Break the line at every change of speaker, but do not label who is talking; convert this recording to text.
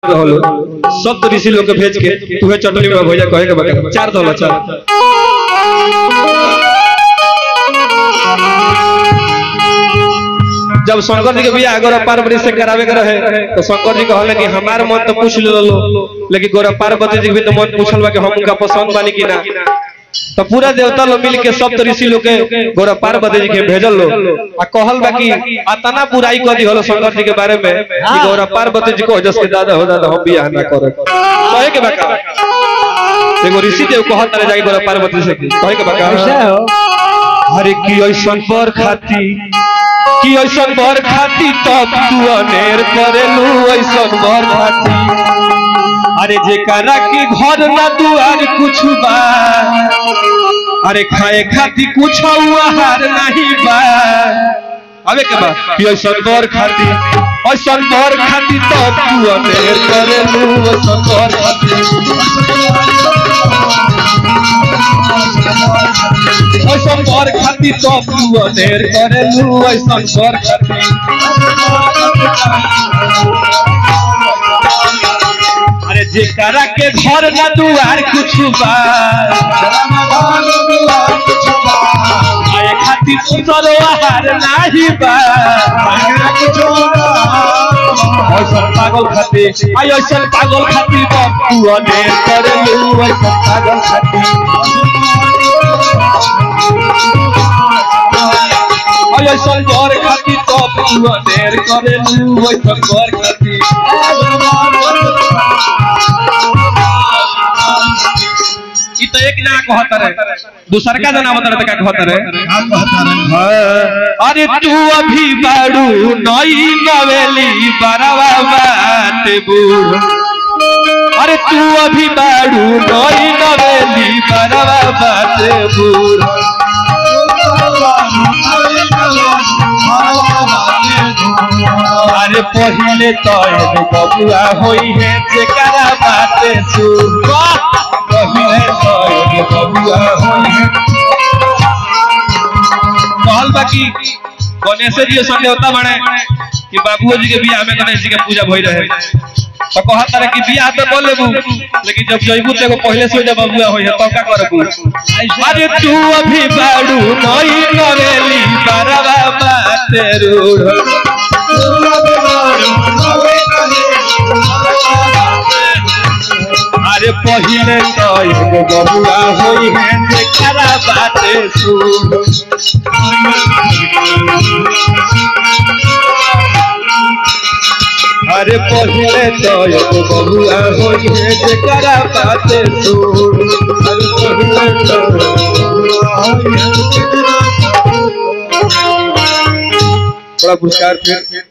रहलो सब ऋषि लोग के भेज के तुहे चटनी में भोजा कहे के बका चार दल चार जब शंकर जी के बियाह गोरा पार्वती से करावे के रहे तो शंकर जी कहले कि हमार मन तो पूछ लो लेकिन गोरा पार्वती जी भी तो मन पूछल बा कि हम उनका पसंद बानी कि ना तो पूरा देवता लोग मिल के सब ऋषि लोग के गोरा पार्वती जी के भेजल लो आ कहल बा कि अतना बुराई कर दी हलो शंकर जी के बारे में कि गोरा पार्वती जी को जस के दादा हो दादा हम बियाह ना करे कहे के बका एगो ऋषि देव कहत रहे जाई गोरा पार्वती से कहे के बका अरे की ऐसन पर खाती कि ऐसन बर खाती तब तू अनेर करेलू ऐसन बर खाती अरे जेकरा के घर ना दुआर कुछ बा अरे खाए खाती कुछ आहार नहीं बा अबे के बा कि ऐसन बर खाती तब तू अनेर करेलू ऐसन बर खाती ऐसन बर खाती तब तू अनेर करेलू ऐसन बर खाती अरे जेकरा के घर ना दुआर कुछ बा आए खाती सुंदर आहार नाही बा ऐसन पागल खाती ऐसन पागल खाती तब तू अनेर करेलू ऐसन पागल खाती ऐसन बर खाती तब तू अनेर करेलू ऐसन बर खाती ई तो एक ना कहत रहे दूसर का जना बता रहे का कहत रहे अरे तू अभी बाड़ू नई नवेली बरावा बात बूढ़ अरे तू अभी बाड़ू नई नवेली बरावा बात बूढ़ अरे पहले तो बबुआ होई है जेकरा बाते सुन पहले तो बबुआ होई है कहल बाकी गणेश जी संग देवता बने कि बाबू जी के बियाह में गणेश जी के पूजा भई रहे तो कहत रहे कि बियाह तो कर लेबू लेकिन जब जइबू तो पहले से जब बबुआ होई है तो का करबू अरे तू अभी बाड़ू नई नवेली बरावा बाते रूढ़ अरे पहले तो बबुआ होई है जेकरा बाते सुन अरे पहले तो बबुआ होई है जेकरा बाते सुन अरे पहले तो बड़ा पुरस्कार फिर